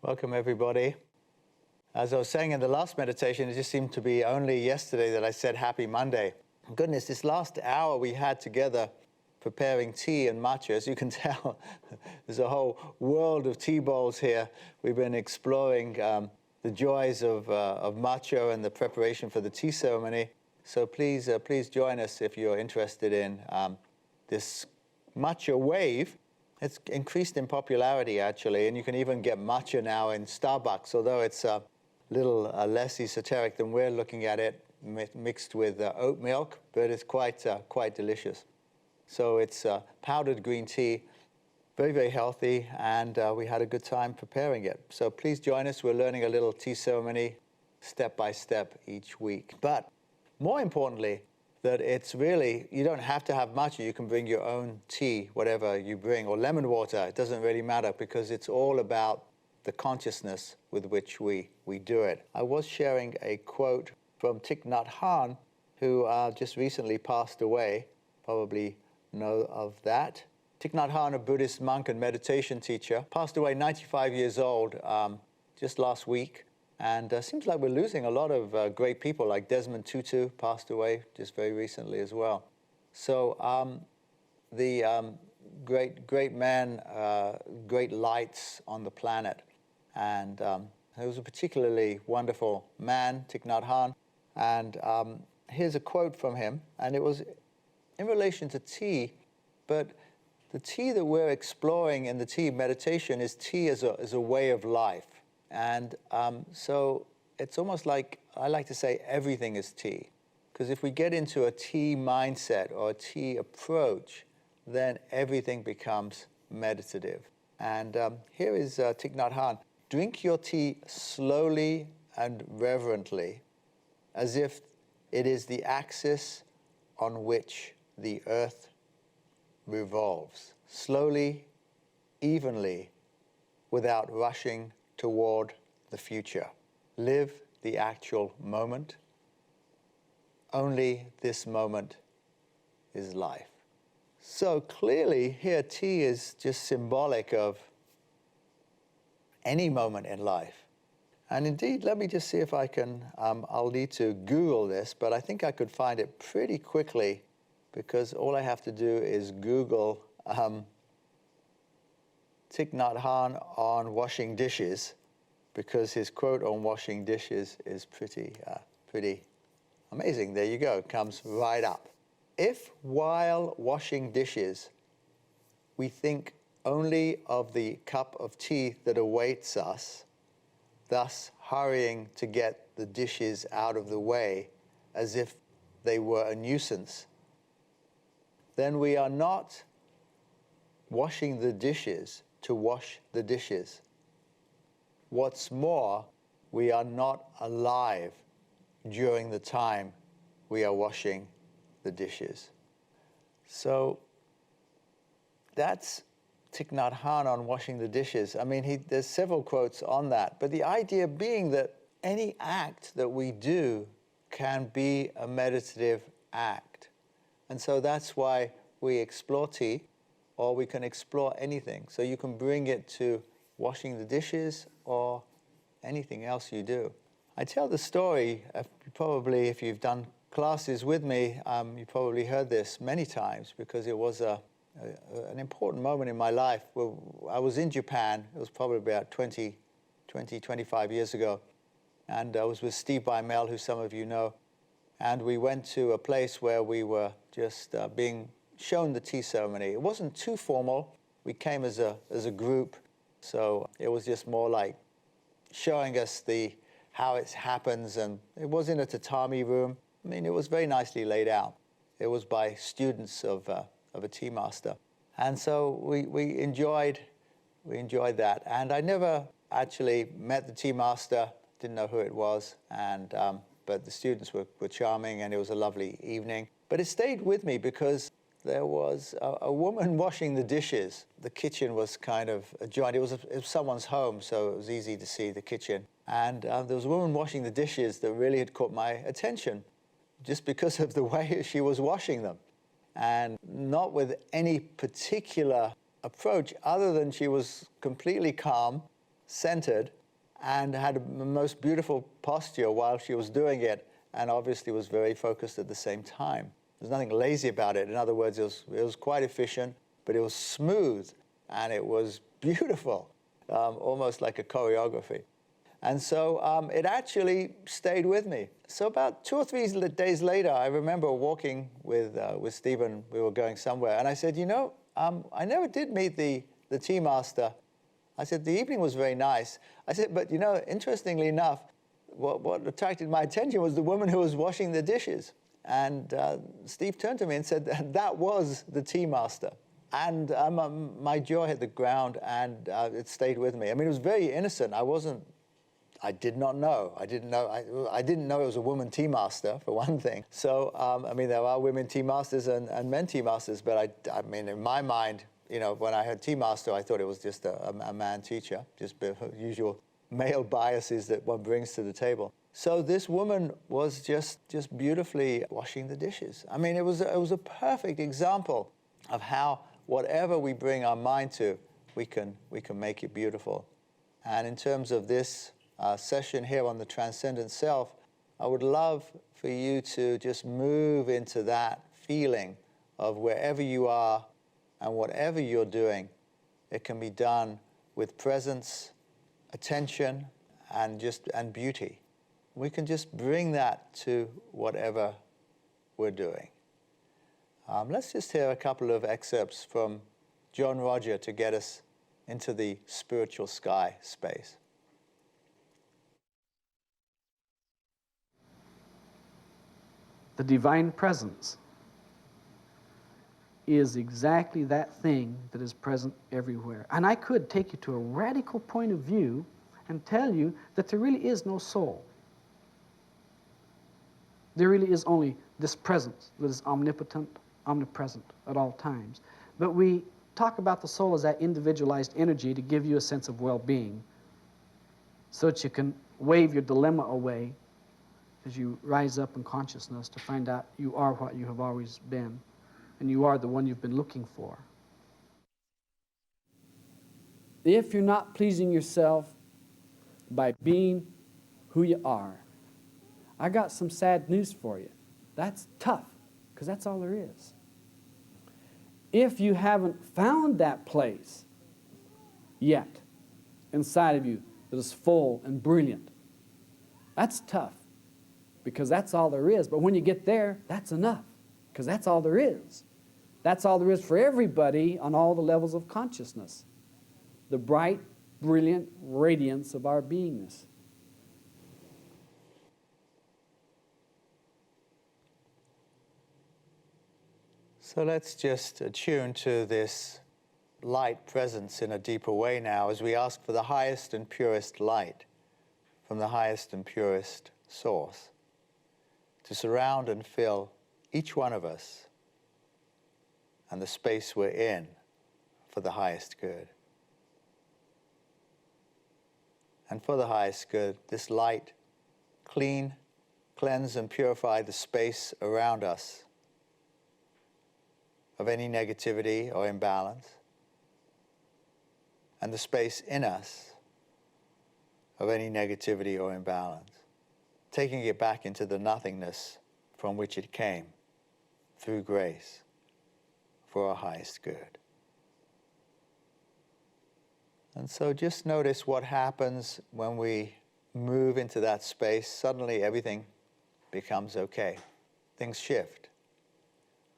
Welcome, everybody. As I was saying in the last meditation, it just seemed to be only yesterday that I said Happy Monday. Goodness, this last hour we had together preparing tea and matcha. As you can tell, there's a whole world of tea bowls here. We've been exploring the joys of matcha and the preparation for the tea ceremony. So please join us if you're interested in this matcha wave. It's increased in popularity, actually, and you can even get matcha now in Starbucks, although it's a little less esoteric than we're looking at it, mixed with oat milk, but it's quite delicious. So it's powdered green tea, very, very healthy, and we had a good time preparing it. So please join us. We're learning a little tea ceremony step by step each week. But more importantly, that it's really, you don't have to have matcha. You can bring your own tea, whatever you bring, or lemon water. It doesn't really matter because it's all about the consciousness with which we do it. I was sharing a quote from Thich Nhat Hanh, who just recently passed away. Probably know of that. Thich Nhat Hanh, a Buddhist monk and meditation teacher, passed away 95 years old just last week. And seems like we're losing a lot of great people, like Desmond Tutu passed away just very recently as well. So the great man, great lights on the planet. And he was a particularly wonderful man, Thich Nhat Hanh. And here's a quote from him, and it was in relation to tea, but the tea that we're exploring in the tea meditation is tea as a way of life. And so it's almost like, I like to say, everything is tea. Because if we get into a tea mindset or a tea approach, then everything becomes meditative. And here is Thich Nhat Hanh. Drink your tea slowly and reverently, as if it is the axis on which the earth revolves. Slowly, evenly, without rushing toward the future. Live the actual moment. Only this moment is life. So clearly here tea is just symbolic of any moment in life. And indeed, let me just see if I can, I'll need to Google this, but I think I could find it pretty quickly because all I have to do is Google Thich Nhat Hanh on washing dishes, because his quote on washing dishes is pretty amazing. There you go, comes right up. If while washing dishes we think only of the cup of tea that awaits us, thus hurrying to get the dishes out of the way as if they were a nuisance, then we are not washing the dishes to wash the dishes. What's more, we are not alive during the time we are washing the dishes. So that's Thich Nhat Hanh on washing the dishes. I mean, there's several quotes on that, but the idea being that any act that we do can be a meditative act. And so that's why we explore tea, or we can explore anything. So you can bring it to washing the dishes or anything else you do. I tell the story, probably if you've done classes with me, you probably heard this many times because it was an important moment in my life. I was in Japan, it was probably about 25 years ago, and I was with Steve Bimel, who some of you know, and we went to a place where we were just being shown the tea ceremony. It wasn't too formal. We came as a group, so it was just more like showing us how it happens, and it was in a tatami room. I mean, it was very nicely laid out. It was by students of a tea master, and so we enjoyed that. And I never actually met the tea master, didn't know who it was, and but the students were charming, and it was a lovely evening. But it stayed with me because there was a woman washing the dishes. The kitchen was kind of adjoined. It was someone's home, so it was easy to see the kitchen. And there was a woman washing the dishes that really had caught my attention just because of the way she was washing them. And not with any particular approach other than she was completely calm, centered, and had the most beautiful posture while she was doing it, and obviously was very focused at the same time. There's nothing lazy about it. In other words, it was quite efficient, but it was smooth, and it was beautiful, almost like a choreography. And so it actually stayed with me. So about 2 or 3 days later, I remember walking with Stephen. We were going somewhere, and I said, you know, I never did meet the tea master. I said, the evening was very nice. I said, but you know, interestingly enough, what attracted my attention was the woman who was washing the dishes. And Steve turned to me and said, that was the tea master. And my jaw hit the ground, and it stayed with me. I mean, it was very innocent. I did not know. I didn't know it was a woman tea master, for one thing. So, I mean, there are women tea masters and men tea masters, but I mean, in my mind, you know, when I heard tea master, I thought it was just a man teacher, just the usual male biases that one brings to the table. So this woman was just beautifully washing the dishes. I mean, it was a perfect example of how whatever we bring our mind to, we can make it beautiful. And in terms of this session here on the transcendent self, I would love for you to just move into that feeling of wherever you are and whatever you're doing, it can be done with presence, attention, and beauty. We can just bring that to whatever we're doing. Let's just hear a couple of excerpts from John Roger to get us into the spiritual sky space. The divine presence is exactly that thing that is present everywhere. And I could take you to a radical point of view and tell you that there really is no soul. There really is only this presence that is omnipotent, omnipresent at all times. But we talk about the soul as that individualized energy to give you a sense of well-being so that you can wave your dilemma away as you rise up in consciousness to find out you are what you have always been, and you are the one you've been looking for. If you're not pleasing yourself by being who you are, I got some sad news for you. That's tough, because that's all there is. If you haven't found that place yet inside of you that is full and brilliant, that's tough, because that's all there is. But when you get there, that's enough, because that's all there is. That's all there is for everybody on all the levels of consciousness. The bright, brilliant radiance of our beingness. So let's just attune to this light presence in a deeper way now as we ask for the highest and purest light from the highest and purest source to surround and fill each one of us and the space we're in for the highest good. And for the highest good, this light cleanse and purify the space around us of any negativity or imbalance, and the space in us of any negativity or imbalance, taking it back into the nothingness from which it came through grace for our highest good. And so just notice what happens when we move into that space. Suddenly everything becomes okay. Things shift.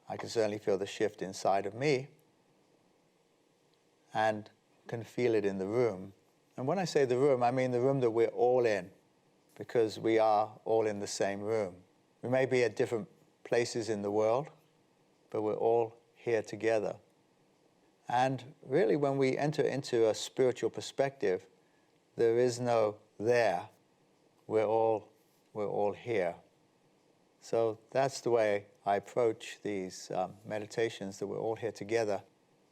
I can certainly feel the shift inside of me and can feel it in the room. And when I say the room, I mean the room that we're all in, because we are all in the same room. We may be at different places in the world, but we're all here together. And really, when we enter into a spiritual perspective, there is no there. We're all here. So that's the way I approach these meditations, that we're all here together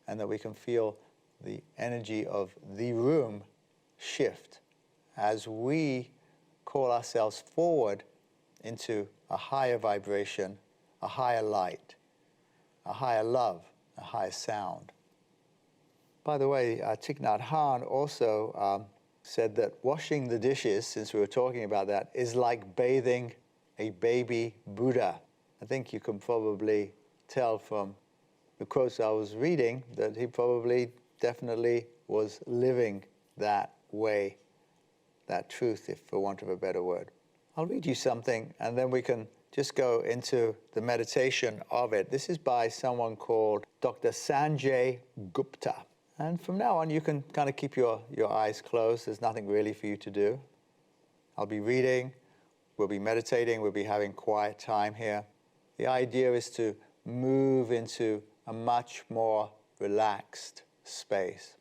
and that we can feel the energy of the room shift as we call ourselves forward into a higher vibration, a higher light, a higher love, a higher sound. By the way, Thich Nhat Hanh also said that washing the dishes, since we were talking about that, is like bathing a baby Buddha. I think you can probably tell from the quotes I was reading that he probably definitely was living that way, that truth, if for want of a better word. I'll read you something and then we can just go into the meditation of it. This is by someone called Dr. Sanjay Gupta. And from now on, you can kind of keep your eyes closed. There's nothing really for you to do. I'll be reading, we'll be meditating, we'll be having quiet time here. The idea is to move into a much more relaxed space.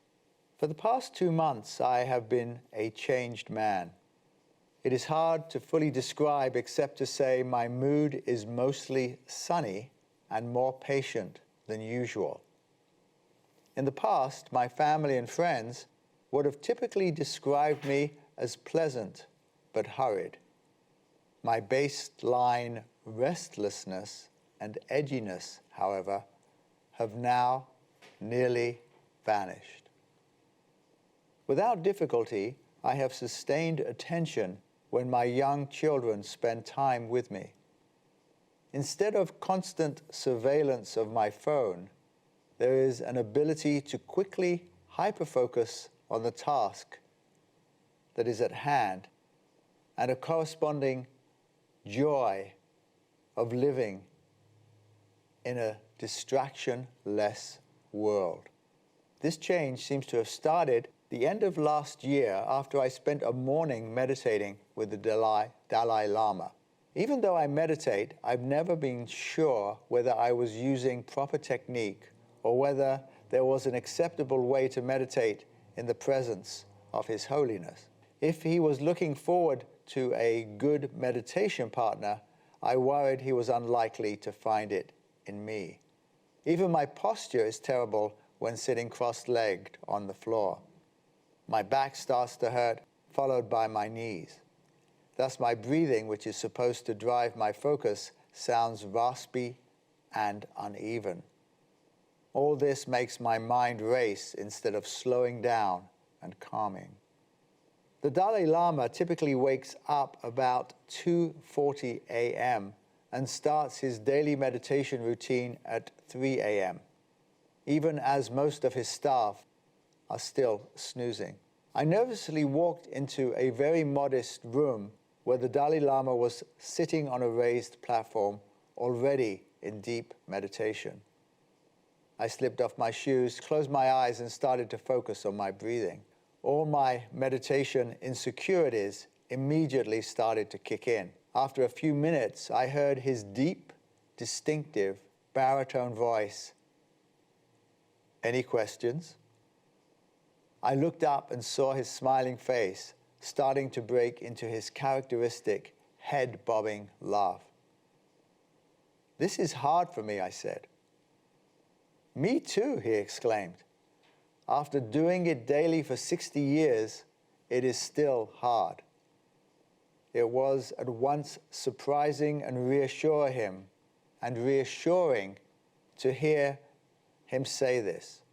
For the past 2 months, I have been a changed man. It is hard to fully describe except to say my mood is mostly sunny and more patient than usual. In the past, my family and friends would have typically described me as pleasant but hurried. My baseline restlessness and edginess, however, have now nearly vanished. Without difficulty, I have sustained attention when my young children spend time with me. Instead of constant surveillance of my phone, there is an ability to quickly hyperfocus on the task that is at hand and a corresponding joy of living in a distraction-less world. This change seems to have started the end of last year after I spent a morning meditating with the Dalai Lama. Even though I meditate, I've never been sure whether I was using proper technique or whether there was an acceptable way to meditate in the presence of His Holiness. If he was looking forward to a good meditation partner, I worried he was unlikely to find it in me. Even my posture is terrible when sitting cross-legged on the floor. My back starts to hurt, followed by my knees. Thus my breathing, which is supposed to drive my focus, sounds raspy and uneven. All this makes my mind race instead of slowing down and calming. The Dalai Lama typically wakes up about 2:40 a.m. and starts his daily meditation routine at 3 a.m., even as most of his staff are still snoozing. I nervously walked into a very modest room where the Dalai Lama was sitting on a raised platform, already in deep meditation. I slipped off my shoes, closed my eyes, and started to focus on my breathing. All my meditation insecurities immediately started to kick in. After a few minutes, I heard his deep, distinctive baritone voice. "Any questions?" I looked up and saw his smiling face starting to break into his characteristic head-bobbing laugh. "This is hard for me," I said. "Me too," he exclaimed. "After doing it daily for 60 years, it is still hard." It was at once surprising and reassuring to hear him say this.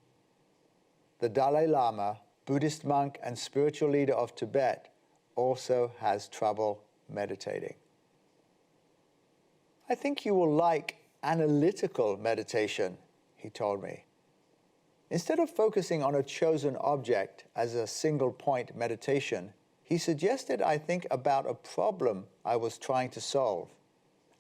The Dalai Lama, Buddhist monk and spiritual leader of Tibet, also has trouble meditating. "I think you will like analytical meditation," he told me. Instead of focusing on a chosen object as a single-point meditation, he suggested I think about a problem I was trying to solve,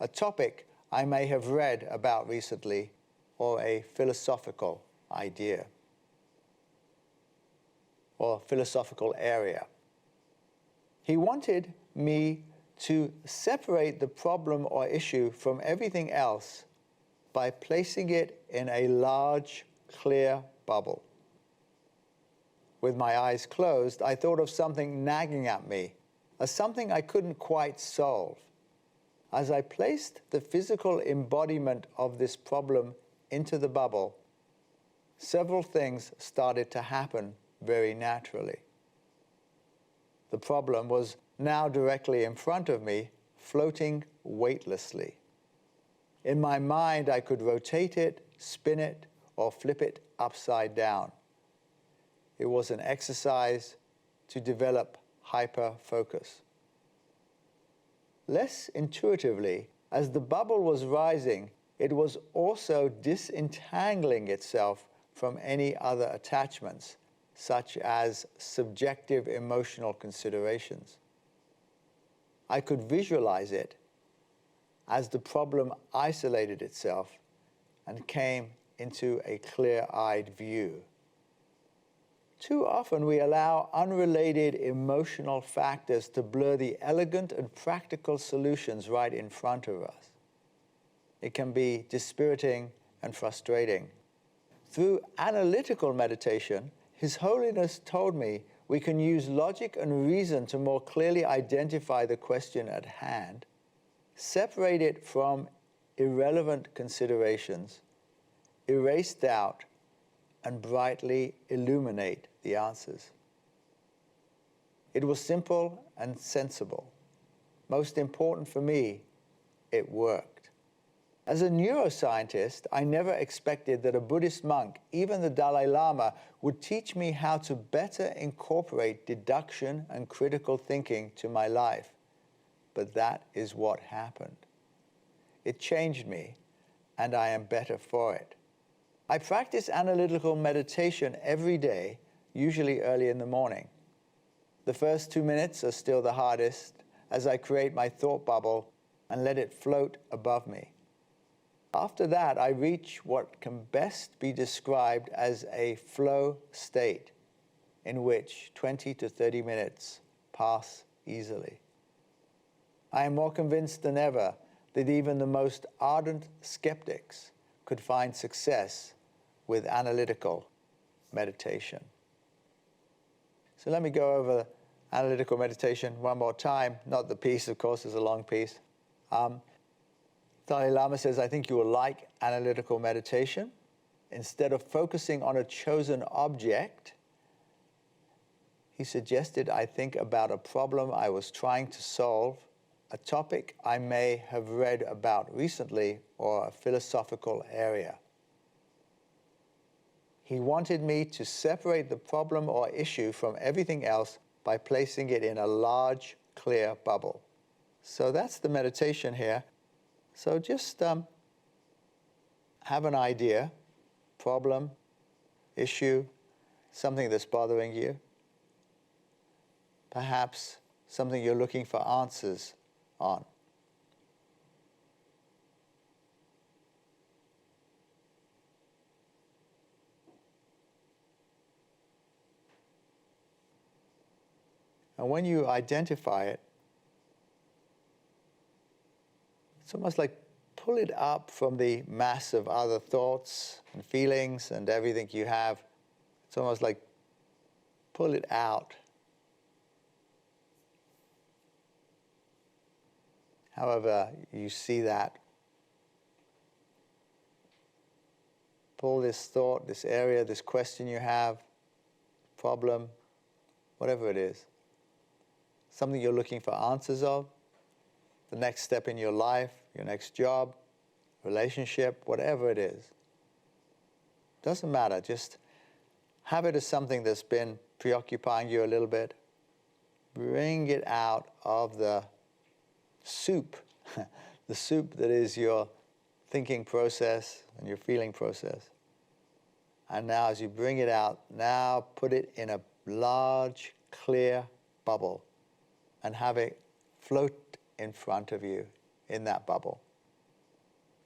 a topic I may have read about recently, or a philosophical idea, or philosophical area. He wanted me to separate the problem or issue from everything else by placing it in a large, clear bubble. With my eyes closed, I thought of something nagging at me, as something I couldn't quite solve. As I placed the physical embodiment of this problem into the bubble, several things started to happen very naturally. The problem was now directly in front of me, floating weightlessly. In my mind, I could rotate it, spin it, or flip it upside down. It was an exercise to develop hyper-focus. Less intuitively, as the bubble was rising, it was also disentangling itself from any other attachments, such as subjective emotional considerations. I could visualize it as the problem isolated itself and came into a clear-eyed view. Too often we allow unrelated emotional factors to blur the elegant and practical solutions right in front of us. It can be dispiriting and frustrating. Through analytical meditation, His Holiness told me we can use logic and reason to more clearly identify the question at hand, separate it from irrelevant considerations, erase doubt, and brightly illuminate the answers. It was simple and sensible. Most important for me, it worked. As a neuroscientist, I never expected that a Buddhist monk, even the Dalai Lama, would teach me how to better incorporate deduction and critical thinking to my life. But that is what happened. It changed me, and I am better for it. I practice analytical meditation every day, usually early in the morning. The first 2 minutes are still the hardest as I create my thought bubble and let it float above me. After that, I reach what can best be described as a flow state in which 20 to 30 minutes pass easily. I am more convinced than ever that even the most ardent skeptics could find success with analytical meditation. So let me go over analytical meditation one more time. Not the piece, of course, it's a long piece. Dalai Lama says, I think you will like analytical meditation. Instead of focusing on a chosen object, he suggested I think about a problem I was trying to solve, a topic I may have read about recently, or a philosophical area. He wanted me to separate the problem or issue from everything else by placing it in a large, clear bubble. So that's the meditation here. So just have an idea, problem, issue, something that's bothering you. Perhaps something you're looking for answers on. And when you identify it, it's almost like pull it up from the mass of other thoughts and feelings and everything you have. It's almost like pull it out. However you see that. Pull this thought, this area, this question you have, problem, whatever it is. Something you're looking for answers of, the next step in your life, your next job, relationship, whatever it is. Doesn't matter, just have it as something that's been preoccupying you a little bit. Bring it out of the soup, the soup that is your thinking process and your feeling process. And now as you bring it out, now put it in a large, clear bubble and have it float in front of you in that bubble.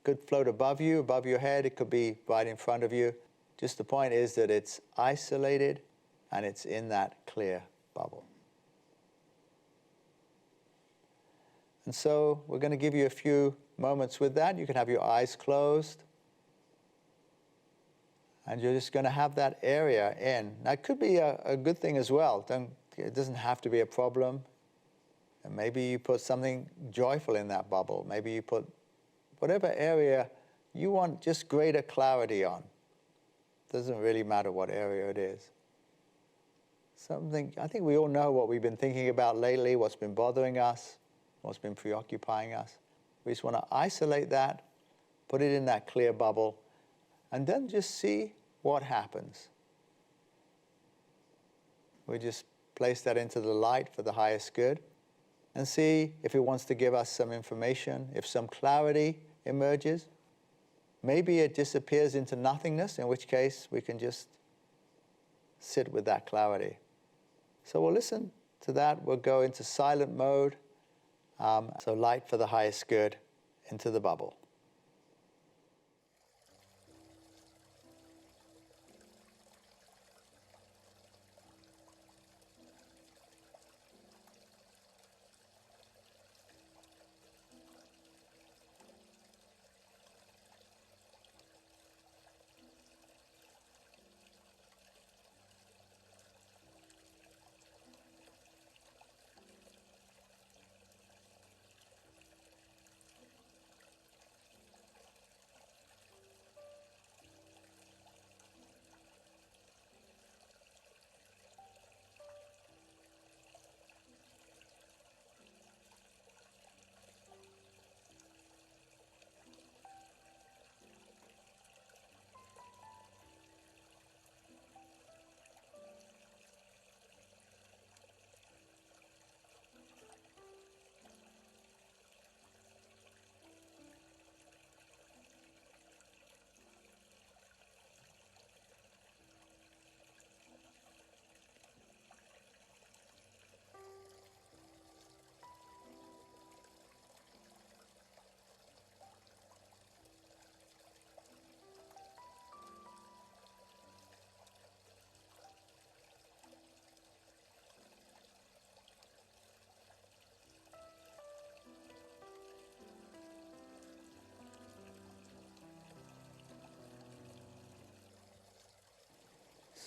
Could float above you, above your head. It could be right in front of you. Just the point is that it's isolated and it's in that clear bubble. And so we're going to give you a few moments with that. You can have your eyes closed. And you're just going to have that area in. Now, it could be a good thing as well. It doesn't have to be a problem. And maybe you put something joyful in that bubble. Maybe you put whatever area you want just greater clarity on. Doesn't really matter what area it is. Something, I think we all know what we've been thinking about lately, what's been bothering us, what's been preoccupying us. We just want to isolate that, put it in that clear bubble, and then just see what happens. We just place that into the light for the highest good, and see if it wants to give us some information, if some clarity emerges. Maybe it disappears into nothingness, in which case we can just sit with that clarity. So we'll listen to that. We'll go into silent mode. So light for the highest good into the bubble.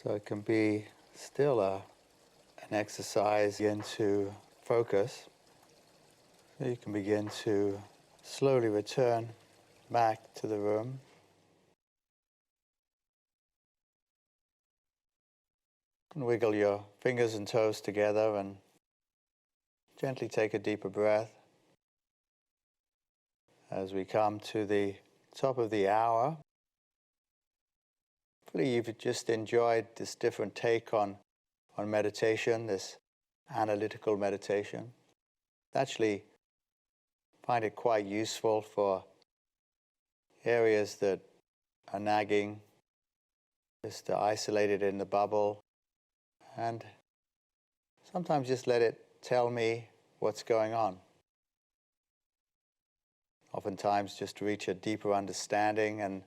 So it can be still an exercise into focus. So you can begin to slowly return back to the room. And wiggle your fingers and toes together and gently take a deeper breath. As we come to the top of the hour, hopefully you've just enjoyed this different take on meditation, this analytical meditation. Actually find it quite useful for areas that are nagging, just to isolate it in the bubble and sometimes just let it tell me what's going on. Oftentimes just to reach a deeper understanding and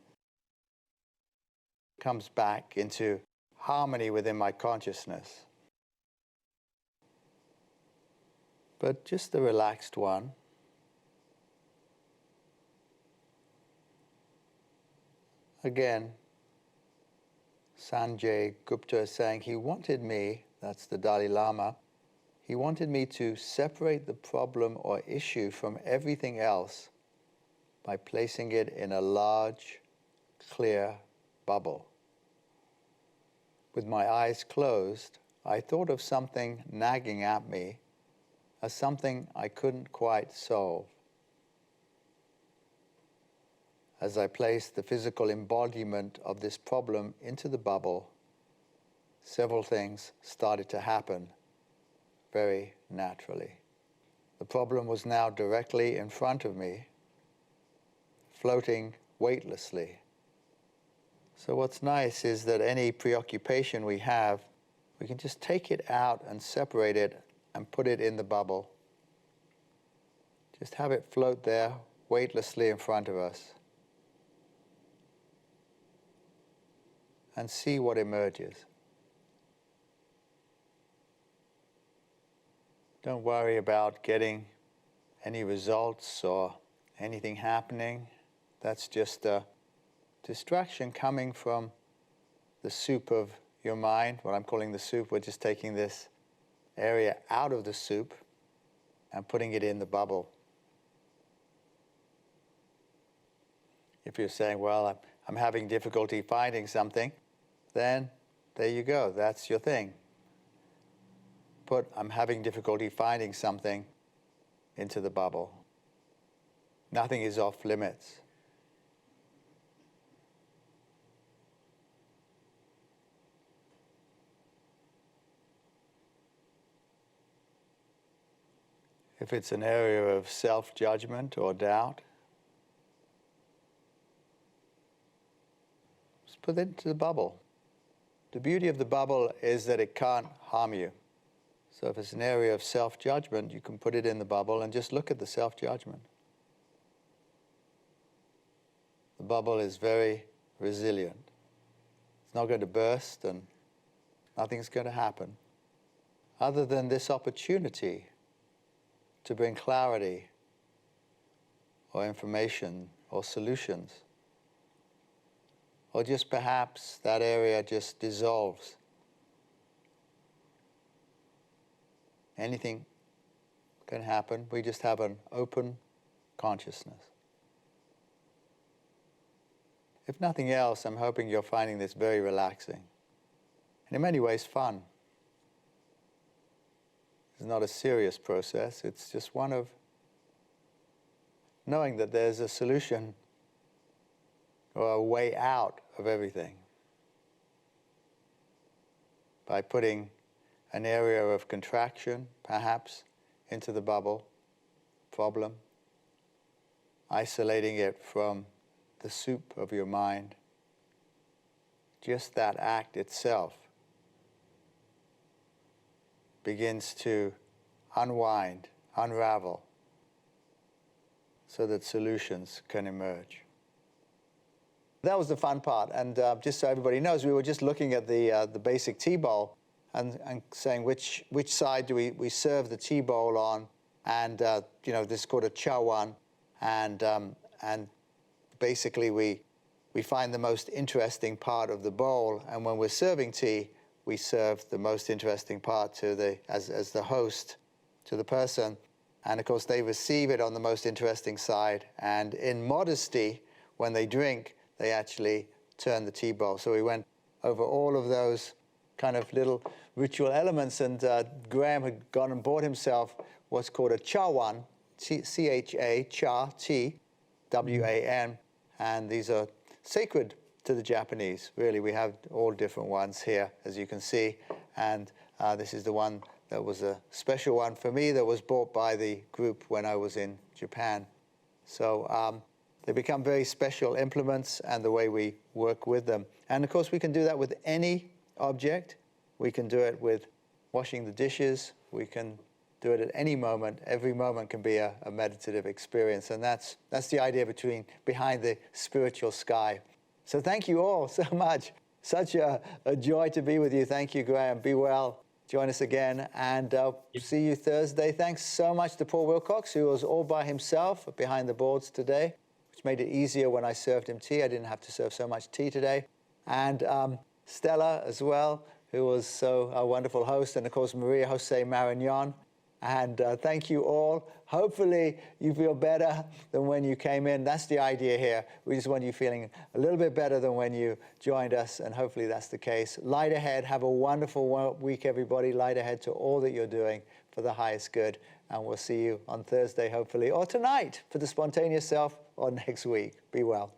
comes back into harmony within my consciousness. But just the relaxed one. Again, Sanjay Gupta is saying he wanted me, that's the Dalai Lama, he wanted me to separate the problem or issue from everything else by placing it in a large, clear bubble. With my eyes closed, I thought of something nagging at me as something I couldn't quite solve. As I placed the physical embodiment of this problem into the bubble, several things started to happen very naturally. The problem was now directly in front of me, floating weightlessly. So what's nice is that any preoccupation we have, we can just take it out and separate it and put it in the bubble. Just have it float there weightlessly in front of us. And see what emerges. Don't worry about getting any results or anything happening. That's just a distraction coming from the soup of your mind. What I'm calling the soup, we're just taking this area out of the soup and putting it in the bubble. If you're saying, well, I'm having difficulty finding something, then there you go, that's your thing. Put I'm having difficulty finding something into the bubble. Nothing is off limits. If it's an area of self-judgment or doubt, just put it into the bubble. The beauty of the bubble is that it can't harm you. So if it's an area of self-judgment, you can put it in the bubble and just look at the self-judgment. The bubble is very resilient. It's not going to burst and nothing's going to happen, other than this opportunity to bring clarity or information or solutions. Or just perhaps that area just dissolves. Anything can happen. We just have an open consciousness. If nothing else, I'm hoping you're finding this very relaxing. And in many ways, fun. It's not a serious process. It's just one of knowing that there's a solution or a way out of everything by putting an area of contraction, perhaps, into the bubble, problem, isolating it from the soup of your mind. Just that act itself begins to unwind, unravel, so that solutions can emerge. That was the fun part, and just so everybody knows, we were just looking at the basic tea bowl and saying which side do we serve the tea bowl on, and this is called a Chuan, and basically we find the most interesting part of the bowl, and when we're serving tea, we serve the most interesting part to as the host to the person, and of course they receive it on the most interesting side, and in modesty, when they drink, they actually turn the tea bowl. So we went over all of those kind of little ritual elements, and Graham had gone and bought himself what's called a Chawan, C-H-A, Cha, T, W-A-N, and these are sacred to the Japanese. Really, we have all different ones here, as you can see, and this is the one that was a special one for me that was bought by the group when I was in Japan. So they become very special implements, and the way we work with them. And of course, we can do that with any object. We can do it with washing the dishes. We can do it at any moment. Every moment can be a meditative experience, and that's the idea behind the spiritual sky. So thank you all so much. Such a joy to be with you. Thank you, Graham. Be well. Join us again, and see you Thursday. Thanks so much to Paul Wilcox, who was all by himself behind the boards today, which made it easier when I served him tea. I didn't have to serve so much tea today. And Stella as well, who was so a wonderful host, and of course Maria Jose Marignon. And thank you all. Hopefully you feel better than when you came in. That's the idea here. We just want you feeling a little bit better than when you joined us, and hopefully that's the case. Light ahead. Have a wonderful week, everybody. Light ahead to all that you're doing for the highest good. And we'll see you on Thursday, hopefully, or tonight for the Spontaneous Self, or next week. Be well.